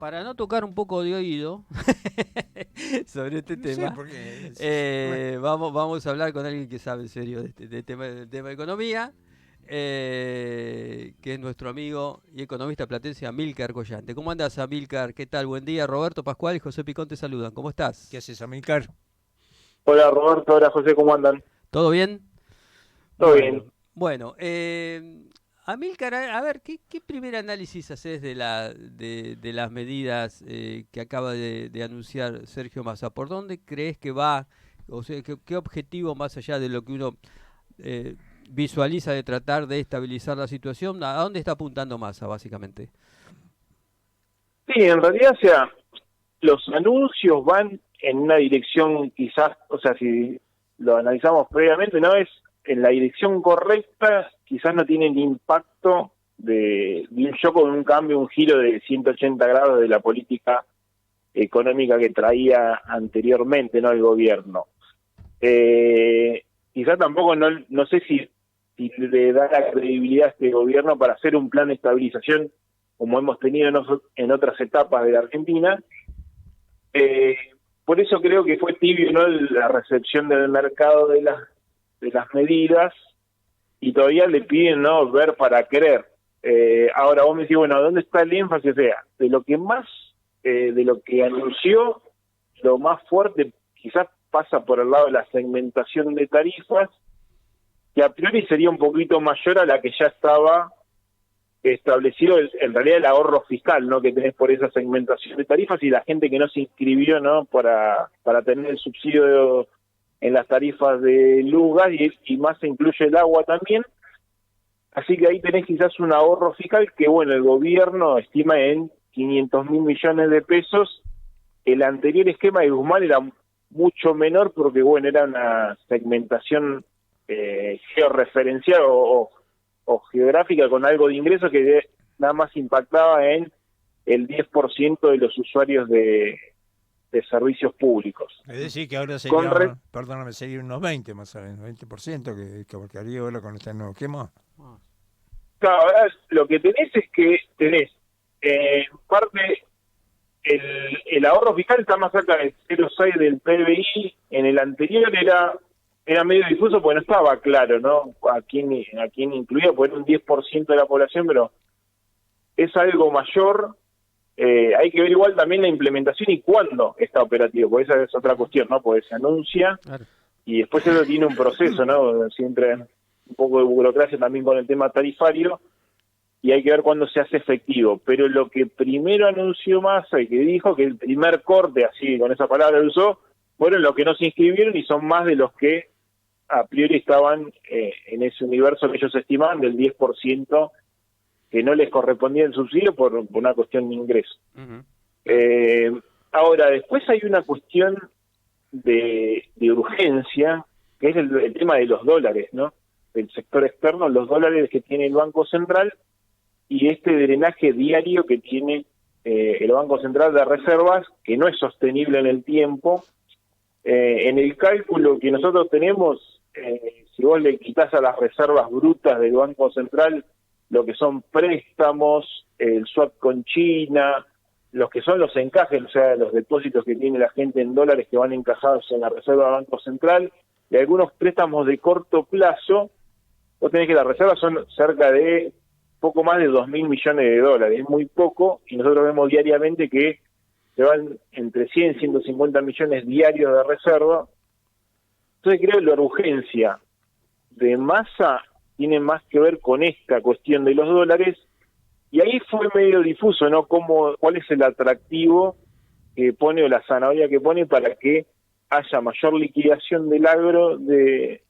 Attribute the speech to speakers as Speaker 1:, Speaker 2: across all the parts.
Speaker 1: para no tocar un poco de oído sobre este
Speaker 2: No
Speaker 1: tema,
Speaker 2: sé, porque
Speaker 1: vamos a hablar con alguien que sabe en serio del tema de economía, que es nuestro amigo y economista platense Amílcar Collante. ¿Cómo andas, Amílcar? ¿Qué tal? Buen día. Roberto Pascual y José Picón te saludan. ¿Cómo
Speaker 2: ¿qué
Speaker 1: estás?
Speaker 2: haces, Amilcar?
Speaker 3: Hola Roberto, hola José, ¿cómo andan?
Speaker 1: ¿Todo bien?
Speaker 3: ¿Todo bien?
Speaker 1: Bueno, Amílcar, a ver, ¿qué primer análisis haces de las medidas que acaba de anunciar Sergio Massa? ¿Por dónde crees que va? O sea, ¿qué objetivo más allá de lo que uno eh, visualiza de tratar de estabilizar la situación? ¿A dónde está apuntando Massa, básicamente?
Speaker 3: Sí, en realidad, o sea, los anuncios van en una dirección quizás, o sea, si lo analizamos previamente, no es en la dirección correcta, quizás no tienen impacto de un shock o de un cambio, un giro de 180 grados de la política económica que traía anteriormente, ¿no? El gobierno. Quizás tampoco, no sé si le da la credibilidad a este gobierno para hacer un plan de estabilización como hemos tenido en otras etapas de la Argentina. Eh, por eso creo que fue tibio, ¿no?, la recepción del mercado de las medidas, y todavía le piden, ¿no?, ver para creer. Ahora vos me decís, bueno, ¿dónde está el énfasis? O sea, de lo que más, de lo que anunció, lo más fuerte quizás pasa por el lado de la segmentación de tarifas, que a priori sería un poquito mayor a la que ya estaba establecido en realidad el ahorro fiscal, ¿no?, que tenés por esa segmentación de tarifas, y la gente que no se inscribió, ¿no?, para tener el subsidio en las tarifas de luz, gas, y más se incluye el agua también. Así que ahí tenés quizás un ahorro fiscal que, bueno, el gobierno estima en 500.000 millones de pesos. El anterior esquema de Guzmán era mucho menor porque, bueno, era una segmentación georreferencial o geográfica con algo de ingresos que nada más impactaba en el 10% de los usuarios de servicios públicos.
Speaker 2: Es decir, que ahora
Speaker 3: Con
Speaker 2: sería,
Speaker 3: re-
Speaker 2: perdóname, sería unos 20 más o menos, 20% que abarcaría ahora con este nuevo esquema.
Speaker 1: Ah,
Speaker 3: Claro, ahora lo que tenés es que tenés, parte, el ahorro fiscal está más cerca del 0,6 del PBI. En el anterior era medio difuso porque no estaba claro, ¿no?, a quién incluía, porque era un 10% de la población, pero es algo mayor. Hay que ver igual también la implementación y cuándo está operativo, porque esa es otra cuestión, ¿no? Porque se anuncia
Speaker 1: claro.
Speaker 3: y después eso tiene un proceso, ¿no? Siempre un poco de burocracia también con el tema tarifario, y hay que ver cuándo se hace efectivo. Pero lo que primero anunció Massa y que dijo que el primer corte, así con esa palabra lo usó, fueron los que no se inscribieron, y son más de los que a priori estaban en ese universo que ellos estimaban del 10% que no les correspondía el subsidio por una cuestión de ingreso.
Speaker 1: Ujú, claro.
Speaker 3: Eh, Ahora, después hay una cuestión de urgencia, que es el tema de los dólares, ¿no? Del sector externo, los dólares que tiene el Banco Central y este drenaje diario que tiene el Banco Central de Reservas, que no es sostenible en el tiempo. En el cálculo que nosotros tenemos, si vos le quitas a las reservas brutas del Banco Central lo que son préstamos, el swap con China, los que son los encajes, o sea, los depósitos que tiene la gente en dólares que van encajados en la reserva del Banco Central, y algunos préstamos de corto plazo, vos tenés que las reservas son cerca de poco más de 2.000 millones de dólares, es muy poco, y nosotros vemos diariamente que se van entre 100 y 150 millones diarios de reserva. Entonces creo que la urgencia de Massa tiene más que ver con esta cuestión de los dólares, y ahí fue medio difuso, ¿no?, cuál es el atractivo que pone o la zanahoria que pone para que haya mayor liquidación del agro de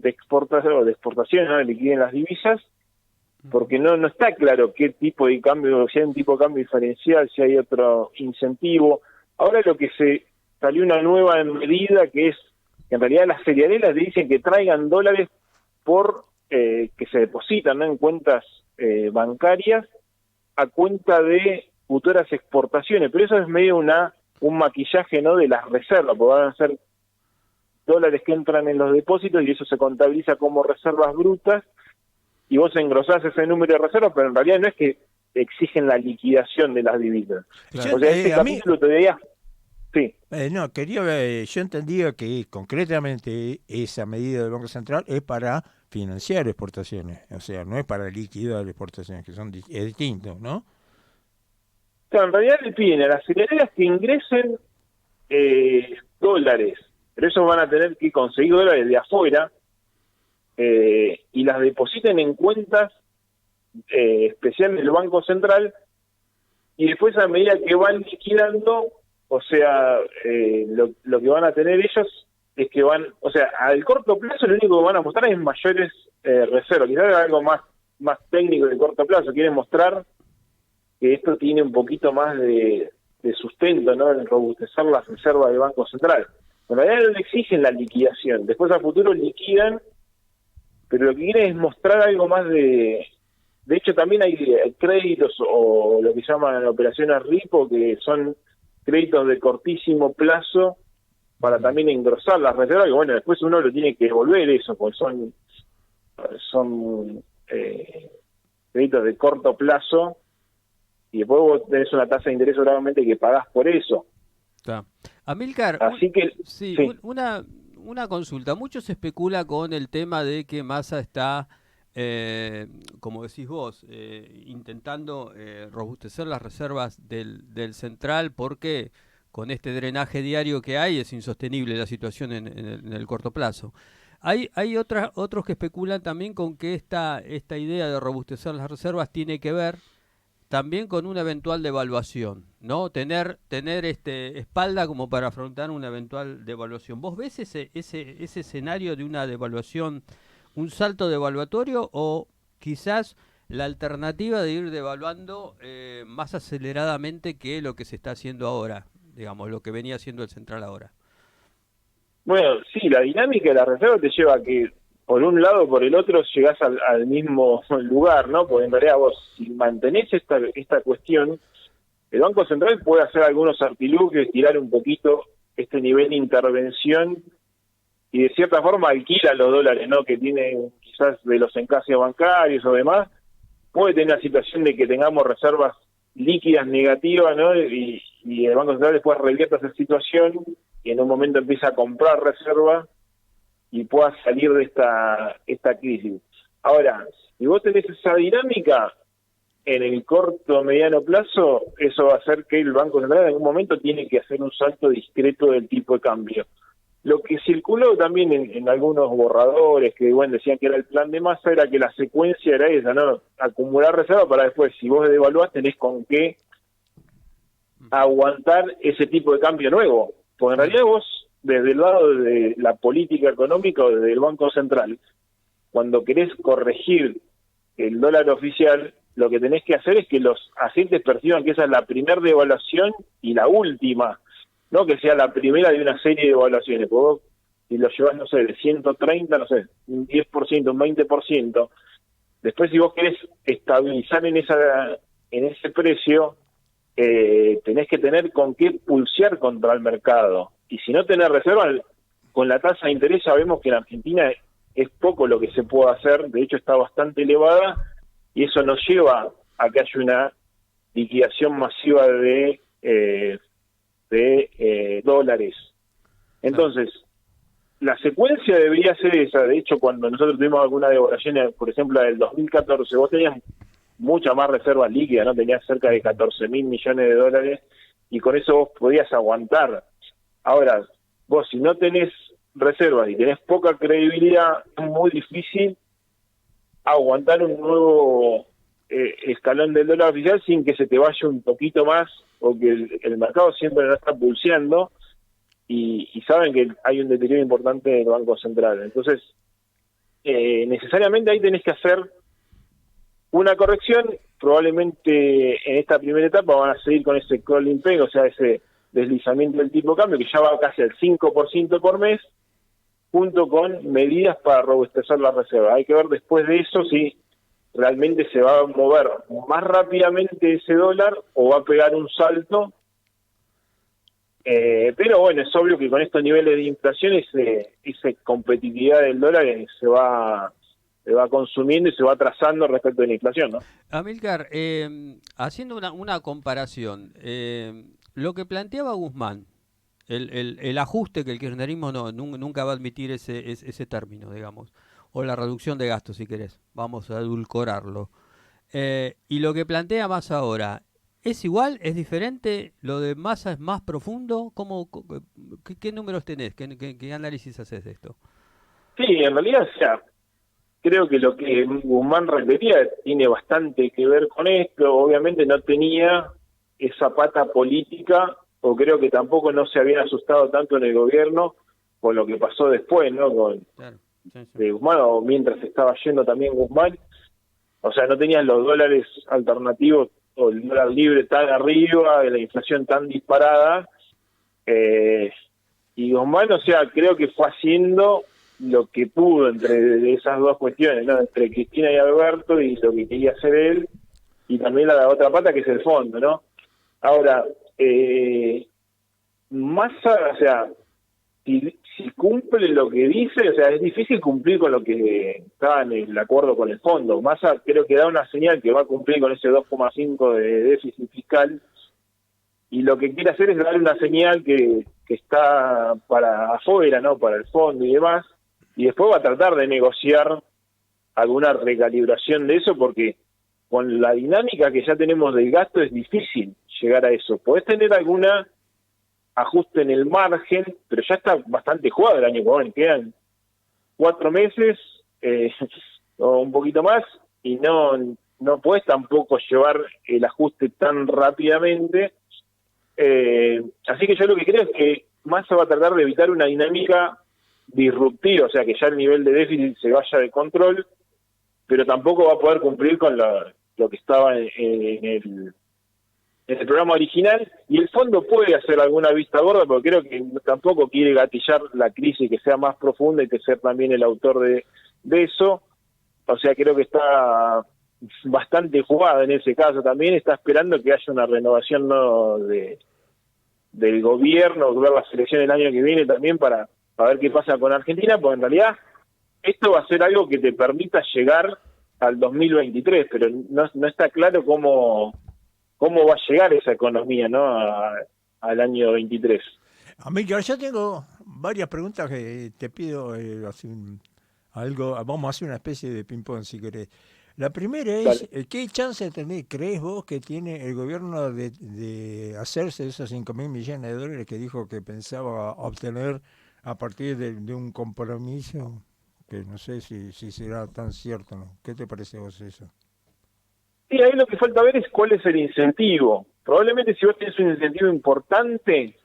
Speaker 3: exportación o de exportación, ¿no?, de liquiden las divisas, porque no está claro qué tipo de cambio, si hay un tipo de cambio diferencial, si hay otro incentivo. Ahora lo que salió una nueva medida, que es que en realidad las ferialeras dicen que traigan dólares por que se depositan, ¿no?, en cuentas bancarias a cuenta de futuras exportaciones, pero eso es medio un maquillaje, ¿no?, de las reservas, porque van a ser dólares que entran en los depósitos y eso se contabiliza como reservas brutas, y vos engrosás ese número de reservas, pero en realidad no es que exigen la liquidación de las divisas.
Speaker 2: Claro.
Speaker 3: O sea, este
Speaker 2: A mí,
Speaker 3: capítulo te diría, sí,
Speaker 2: no, yo entendía que concretamente esa medida del Banco Central es para financiar exportaciones, o sea, no es para liquidar exportaciones, que es distinto, ¿no?
Speaker 3: claro, en realidad le piden a las cerealeras que ingresen dólares, pero esos van a tener que conseguir dólares de afuera y las depositen en cuentas especiales del Banco Central, y después a medida que van liquidando, o sea, lo que van a tener ellos es que van, o sea, al corto plazo lo único que van a mostrar es mayores reservas, quizás algo más técnico de corto plazo, quieren mostrar que esto tiene un poquito más de sustento, ¿no? En robustecer las reservas del Banco Central. En realidad no le exigen la liquidación, después a futuro liquidan, pero lo que quieren es mostrar algo más de... De hecho, también hay créditos o lo que llaman operaciones RIPO, que son créditos de cortísimo plazo para también engrosar las reservas, que bueno, después uno lo tiene que devolver eso, porque son créditos de corto plazo, y después vos tenés una tasa de interés seguramente que pagás por eso.
Speaker 1: Está. Amílcar,
Speaker 3: Así que,
Speaker 1: sí,
Speaker 3: sí.
Speaker 1: una consulta. Mucho se especula con el tema de que Massa está, como decís vos, intentando robustecer las reservas del central, porque con este drenaje diario que hay es insostenible la situación en el corto plazo. Hay otros que especulan también con que esta idea de robustecer las reservas tiene que ver también con una eventual devaluación, ¿no? Tener espalda como para afrontar una eventual devaluación. ¿Vos ves ese escenario de una devaluación, un salto devaluatorio, o quizás la alternativa de ir devaluando más aceleradamente que lo que se está haciendo ahora, digamos, lo que venía haciendo el central ahora?
Speaker 3: Bueno, sí, la dinámica de la reserva te lleva a que por un lado o por el otro llegás al mismo lugar, ¿no? Porque en realidad vos, si mantenés esta cuestión, el Banco Central puede hacer algunos artilugios, tirar un poquito este nivel de intervención y de cierta forma alquila los dólares, ¿no? Que tiene quizás de los encajes bancarios o demás, puede tener la situación de que tengamos reservas líquidas negativas, ¿no? Y el Banco Central después revierte esa situación y en un momento empieza a comprar reservas y pueda salir de esta crisis. Ahora, si vos tenés esa dinámica, en el corto o mediano plazo, eso va a hacer que el Banco Central en algún momento tiene que hacer un salto discreto del tipo de cambio. Lo que circuló también en algunos borradores que bueno decían que era el plan de Massa era que la secuencia era esa, ¿no? Acumular reserva para después, si vos devaluás, tenés con qué aguantar ese tipo de cambio nuevo. Porque en realidad vos, desde el lado de la política económica o desde el Banco Central, cuando querés corregir el dólar oficial, lo que tenés que hacer es que los agentes perciban que esa es la primera devaluación y la última, no que sea la primera de una serie de evaluaciones. Porque vos, si lo llevas, no sé, de 130, no sé, un 10%, un 20%, después si vos querés estabilizar en ese precio, tenés que tener con qué pulsear contra el mercado. Y si no tenés reserva, con la tasa de interés sabemos que en Argentina es poco lo que se puede hacer, de hecho está bastante elevada, y eso nos lleva a que haya una liquidación masiva de dólares. Entonces, la secuencia debería ser esa. De hecho, cuando nosotros tuvimos alguna devaluación, por ejemplo, la del 2014, vos tenías mucha más reserva líquida, ¿no? Tenías cerca de 14.000 millones de dólares, y con eso vos podías aguantar. Ahora, vos si no tenés reservas y tenés poca credibilidad, es muy difícil aguantar un nuevo escalón del dólar oficial sin que se te vaya un poquito más, porque el mercado siempre lo está pulseando y saben que hay un deterioro importante del Banco Central. Entonces, necesariamente ahí tenés que hacer una corrección. Probablemente en esta primera etapa van a seguir con ese crawling peg, o sea, ese deslizamiento del tipo de cambio que ya va casi al 5% por mes, junto con medidas para robustecer la reserva. Hay que ver después de eso si realmente se va a mover más rápidamente ese dólar o va a pegar un salto. Pero bueno, es obvio que con estos niveles de inflación esa competitividad del dólar se va va consumiendo y se va atrasando respecto de la inflación, ¿no?
Speaker 1: Amílcar, haciendo una comparación, lo que planteaba Guzmán, el ajuste, que el kirchnerismo nunca va a admitir ese término, digamos, o la reducción de gastos, si querés, vamos a edulcorarlo. Y lo que plantea Massa ahora, ¿es igual? ¿Es diferente? ¿Lo de Massa es más profundo? ¿Qué números tenés? ¿Qué análisis haces de esto?
Speaker 3: Sí, en realidad, o sea, creo que lo que Guzmán repetía tiene bastante que ver con esto. Obviamente no tenía esa pata política, o creo que tampoco no se habían asustado tanto en el gobierno con lo que pasó después, ¿no?
Speaker 1: Claro, sí.
Speaker 3: De Guzmán, o mientras estaba yendo también Guzmán. O sea, no tenían los dólares alternativos o el dólar libre tan arriba, la inflación tan disparada. Y Guzmán, o sea, creo que fue haciendo lo que pudo entre esas dos cuestiones, ¿no? Entre Cristina y Alberto y lo que quería hacer él, y también la otra pata que es el fondo, ¿no? Ahora, Massa, o sea, si cumple lo que dice, o sea, es difícil cumplir con lo que está en el acuerdo con el fondo. Massa creo que da una señal que va a cumplir con ese 2,5 de déficit fiscal, y lo que quiere hacer es darle una señal que está para afuera, ¿no? Para el fondo y demás, y después va a tratar de negociar alguna recalibración de eso, porque con la dinámica que ya tenemos del gasto es difícil llegar a eso. Podés tener alguna ajuste en el margen, pero ya está bastante jugado el año que viene. Quedan 4 meses o un poquito más, y no puedes tampoco llevar el ajuste tan rápidamente. Así que yo lo que creo es que Massa va a tratar de evitar una dinámica disruptiva, o sea, que ya el nivel de déficit se vaya de control, pero tampoco va a poder cumplir con lo que estaba en el programa original, y el fondo puede hacer alguna vista gorda, porque creo que tampoco quiere gatillar la crisis que sea más profunda y que sea también el autor de eso. O sea, creo que está bastante jugada en ese caso. También está esperando que haya una renovación, ¿no?, del gobierno, ver la selección el año que viene también para ver qué pasa con Argentina, porque en realidad esto va a ser algo que te permita llegar al 2023, pero no está claro cómo va a llegar esa economía, ¿no?, al año 23.
Speaker 2: Amílcar, yo tengo varias preguntas que te pido vamos a hacer una especie de ping-pong si querés. La primera es, ¿qué chance crees vos que tiene el gobierno de hacerse esos 5.000 millones de dólares que dijo que pensaba obtener a partir de un compromiso que no sé si será tan cierto, ¿no? ¿Qué te parece a vos eso?
Speaker 3: Sí, ahí lo que falta ver es cuál es el incentivo. Probablemente si vos tenés un incentivo importante,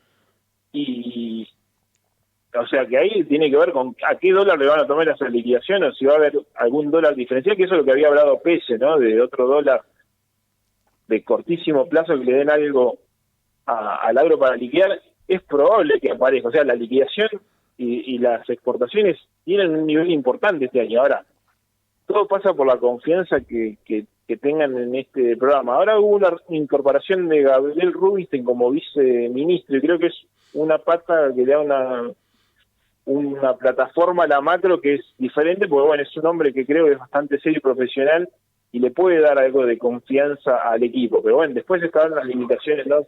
Speaker 3: o sea, que ahí tiene que ver con a qué dólar le van a tomar esa liquidación, o si va a haber algún dólar diferencial, que eso es lo que había hablado Pese, ¿no?, de otro dólar de cortísimo plazo que le den algo al agro para liquidar. Es probable que aparezca, o sea, la liquidación y las exportaciones tienen un nivel importante este año. Ahora, todo pasa por la confianza que tengan en este programa. Ahora hubo una incorporación de Gabriel Rubinstein como viceministro, y creo que es una pata que le da una plataforma a la macro que es diferente, porque bueno, es un hombre que creo que es bastante serio y profesional y le puede dar algo de confianza al equipo. Pero bueno, después están las limitaciones, ¿no?,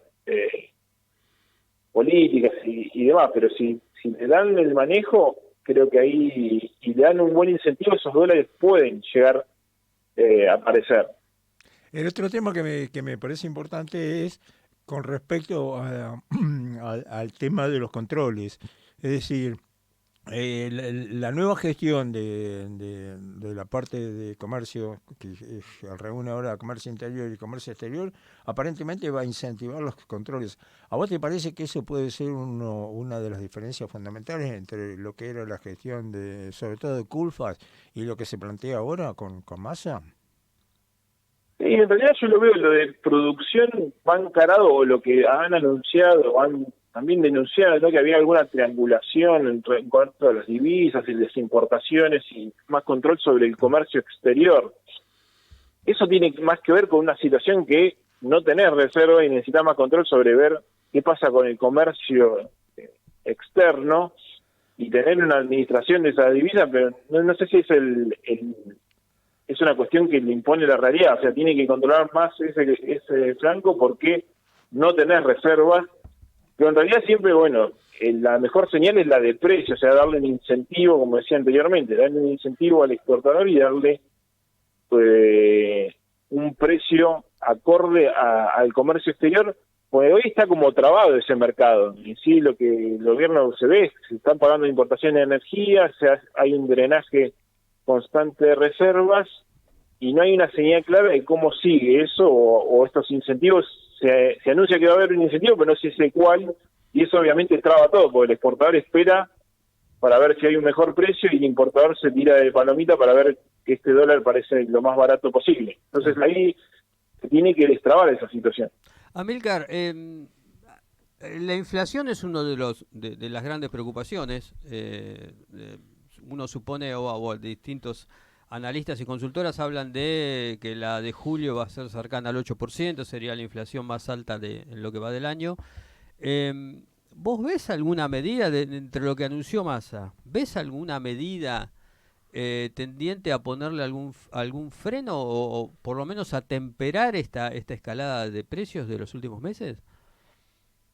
Speaker 3: políticas y demás, pero si le dan el manejo, creo que ahí, y le dan un buen incentivo, esos dólares pueden llegar a aparecer.
Speaker 2: El otro tema que me parece importante es con respecto al tema de los controles. Es decir, la nueva gestión de la parte de comercio, que reúne ahora comercio interior y comercio exterior, aparentemente va a incentivar los controles. ¿A vos te parece que eso puede ser una de las diferencias fundamentales entre lo que era la gestión sobre todo de Culfas y lo que se plantea ahora con Massa?
Speaker 3: Sí, en realidad yo lo veo, lo de producción va encarado, o lo que han anunciado, han también denunciado, ¿no?, que había alguna triangulación en cuanto a las divisas y las importaciones y más control sobre el comercio exterior. Eso tiene más que ver con una situación que no tener reserva y necesitar más control sobre ver qué pasa con el comercio externo y tener una administración de esa divisa, pero no sé si es es una cuestión que le impone la realidad, o sea, tiene que controlar más ese flanco porque no tenés reservas, pero en realidad siempre, bueno, la mejor señal es la de precio, o sea, darle un incentivo, como decía anteriormente, darle un incentivo al exportador y darle un precio acorde al comercio exterior, pues hoy está como trabado ese mercado. Y sí, lo que el gobierno se ve es que se están pagando importaciones de energía, hay un drenaje constante de reservas y no hay una señal clara de cómo sigue eso o estos incentivos. Se anuncia que va a haber un incentivo, pero no se sé cuál, y eso obviamente traba todo, porque el exportador espera para ver si hay un mejor precio y el importador se tira de palomita para ver que este dólar parece lo más barato posible. Entonces ahí se tiene que destrabar esa situación.
Speaker 1: Amílcar, la inflación es uno de las grandes preocupaciones. Uno supone, o distintos analistas y consultoras hablan de que la de julio va a ser cercana al 8%, sería la inflación más alta en lo que va del año. ¿Vos ves alguna medida entre lo que anunció Massa? ¿Ves alguna medida tendiente a ponerle algún freno o por lo menos a temperar esta escalada de precios de los últimos meses?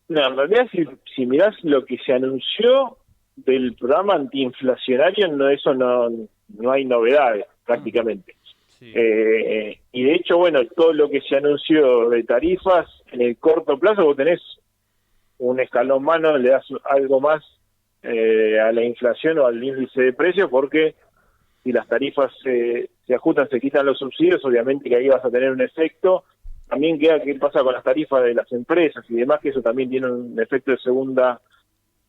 Speaker 3: No, en realidad si mirás lo que se anunció del programa antiinflacionario, no hay novedades prácticamente.
Speaker 1: Sí.
Speaker 3: Y de hecho, bueno, todo lo que se anunció de tarifas, en el corto plazo vos tenés un escalón mano, le das algo más a la inflación o al índice de precios, porque si las tarifas se ajustan, se quitan los subsidios, obviamente que ahí vas a tener un efecto. También queda qué pasa con las tarifas de las empresas y demás, que eso también tiene un efecto de segunda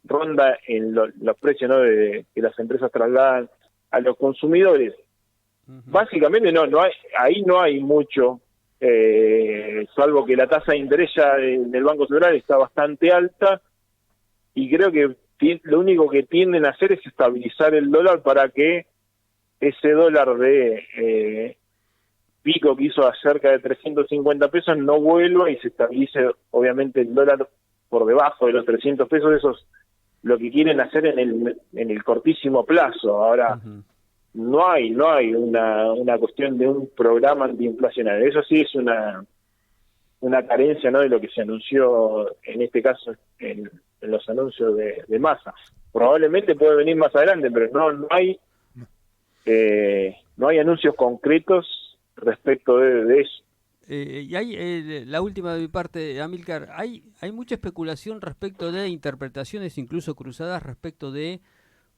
Speaker 3: ronda en los precios, ¿no?, que las empresas trasladan a los consumidores. Uh-huh. Básicamente ahí no hay mucho, salvo que la tasa de interés ya del Banco Central está bastante alta, y creo que lo único que tienden a hacer es estabilizar el dólar para que ese dólar de pico que hizo a cerca de 350 pesos no vuelva y se estabilice obviamente el dólar por debajo de los 300 pesos. Eso es lo que quieren hacer en el cortísimo plazo. Ahora, uh-huh, no hay una cuestión de un programa antiinflacionario. Eso sí es una carencia, ¿no?, de lo que se anunció en este caso en los anuncios de Massa. Probablemente puede venir más adelante, pero no hay anuncios concretos respecto de eso.
Speaker 1: Y hay la última de mi parte, Amílcar, hay mucha especulación respecto de interpretaciones incluso cruzadas respecto de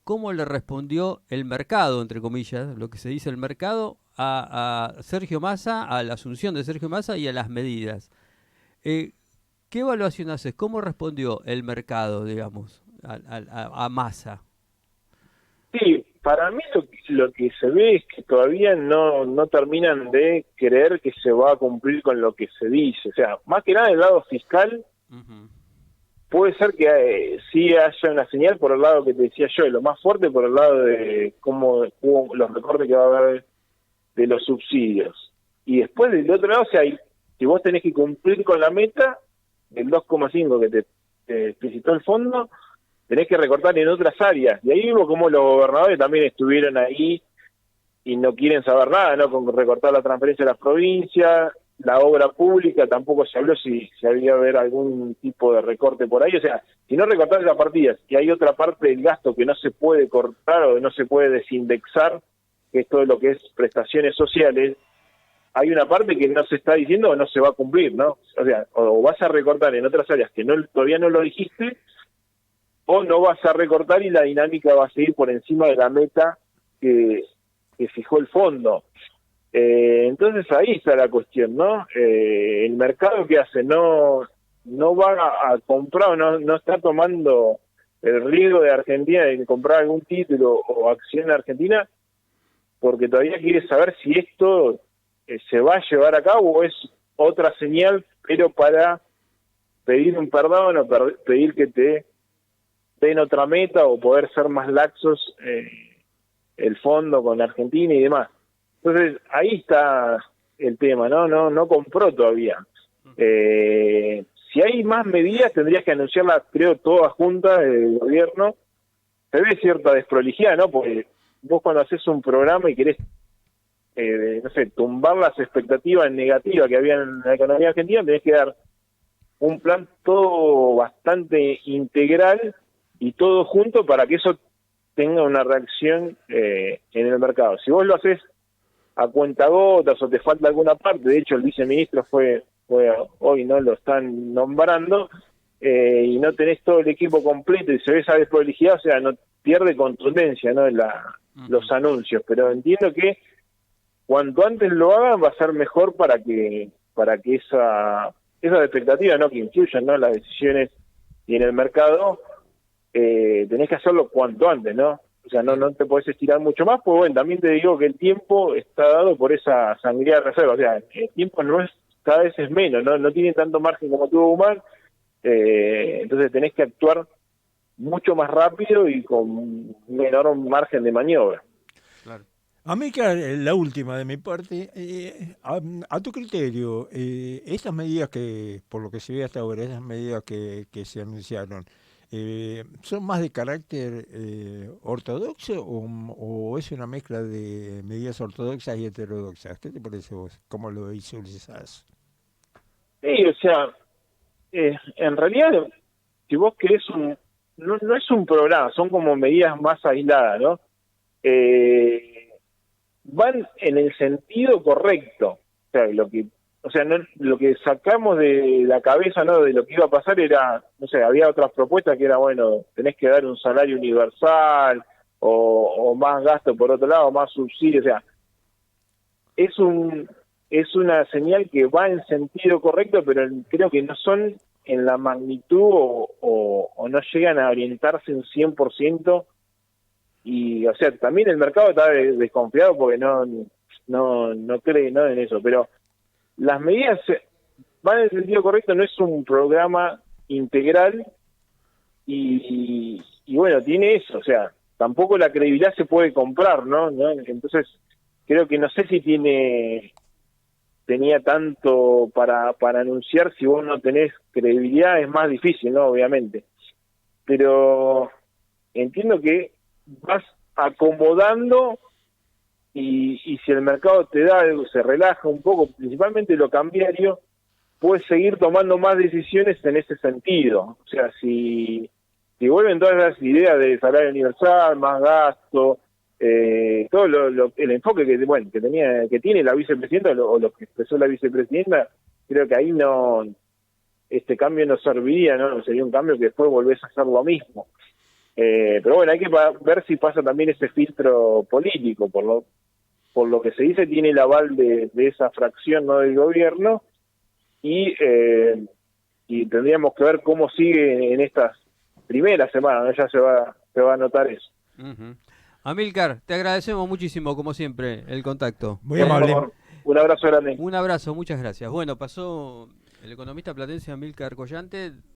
Speaker 1: cómo le respondió el mercado, entre comillas, lo que se dice el mercado, a Sergio Massa, a la asunción de Sergio Massa y a las medidas. ¿Qué evaluación haces? ¿Cómo respondió el mercado, digamos, a Massa?
Speaker 3: Sí, para mí lo que se ve es que todavía no terminan de creer que se va a cumplir con lo que se dice. O sea, más que nada el lado fiscal, uh-huh, puede ser que sí haya una señal por el lado que te decía yo, y lo más fuerte por el lado de cómo los recortes que va a haber de los subsidios. Y después del otro lado, o sea, si vos tenés que cumplir con la meta del 2,5 que te explicitó el fondo, tenés que recortar en otras áreas. Y ahí vimos cómo los gobernadores también estuvieron ahí y no quieren saber nada, ¿no?, con recortar la transferencia a las provincias, la obra pública, tampoco se habló si había haber algún tipo de recorte por ahí. O sea, si no recortar esas partidas, que hay otra parte del gasto que no se puede cortar o que no se puede desindexar, que es todo lo que es prestaciones sociales, hay una parte que no se está diciendo o no se va a cumplir, ¿no? O sea, o vas a recortar en otras áreas que todavía no lo dijiste, o no vas a recortar y la dinámica va a seguir por encima de la meta que fijó el fondo. Entonces ahí está la cuestión, ¿no? El mercado, ¿qué hace? No va a comprar, no está tomando el riesgo de Argentina de comprar algún título o acción argentina, porque todavía quiere saber si esto se va a llevar a cabo o es otra señal, pero para pedir un perdón o pedir que te den otra meta o poder ser más laxos el fondo con Argentina y demás. Entonces ahí está el tema, no compró todavía. Si hay más medidas tendrías que anunciarlas, creo, todas juntas del gobierno. Se ve cierta desprolijidad, ¿no? Porque vos cuando haces un programa y querés no sé, tumbar las expectativas negativas que había en la economía argentina, tenés que dar un plan todo bastante integral y todo junto para que eso tenga una reacción en el mercado. Si vos lo haces a cuentagotas o te falta alguna parte, de hecho el viceministro fue hoy, no lo están nombrando, y no tenés todo el equipo completo y se ve esa desprolijidad, o sea, no pierde contundencia, ¿no? Los anuncios, pero entiendo que cuanto antes lo hagan va a ser mejor para que esas expectativas, ¿no? Que influyan, ¿no? Las decisiones y en el mercado, tenés que hacerlo cuanto antes, ¿no? O sea, no te podés estirar mucho más, pues bueno, también te digo que el tiempo está dado por esa sangría de reserva, o sea, el tiempo no es, cada vez es menos, no tiene tanto margen como tuvo Guzmán, entonces tenés que actuar mucho más rápido y con menor margen de maniobra.
Speaker 1: Claro.
Speaker 2: Amílcar, la última de mi parte, a tu criterio, estas medidas que, por lo que se ve hasta ahora, esas medidas que se anunciaron, ¿son más de carácter ortodoxo o es una mezcla de medidas ortodoxas y heterodoxas? ¿Qué te parece vos? ¿Cómo lo visualizás?
Speaker 3: Sí, o sea, en realidad, si vos querés no es un programa, son como medidas más aisladas, ¿no? Van en el sentido correcto. O sea, lo que sacamos de la cabeza, ¿no? De lo que iba a pasar era, no sé, había otras propuestas que era, bueno, tenés que dar un salario universal o más gasto por otro lado, más subsidio, o sea, es una señal que va en sentido correcto, pero creo que no son en la magnitud o no llegan a orientarse un 100%. Y, o sea, también el mercado está desconfiado porque no cree, ¿no? En eso, pero las medidas van en el sentido correcto, no es un programa integral y bueno, tiene eso, o sea, tampoco la credibilidad se puede comprar, ¿no? Entonces, creo que no sé si tenía tanto para anunciar. Si vos no tenés credibilidad es más difícil, ¿no? Obviamente, pero entiendo que vas acomodando y si el mercado te da algo, se relaja un poco, principalmente lo cambiario, puedes seguir tomando más decisiones en ese sentido. O sea, si vuelven todas las ideas de salario universal, más gasto, todo el enfoque que tiene la vicepresidenta o lo que expresó la vicepresidenta, creo que ahí este cambio no serviría, ¿no? Sería un cambio que después volvés a hacer lo mismo. Pero bueno, hay que ver si pasa también ese filtro político. Por lo que se dice, tiene el aval de esa fracción, ¿no? Del gobierno, y tendríamos que ver cómo sigue en estas primeras semanas, ¿no? Ya se va a notar eso.
Speaker 1: Uh-huh. Amílcar, te agradecemos muchísimo, como siempre, el contacto.
Speaker 2: Muy amable.
Speaker 3: Un abrazo grande.
Speaker 1: Un abrazo, muchas gracias. Bueno, pasó el economista platense Amílcar Collante.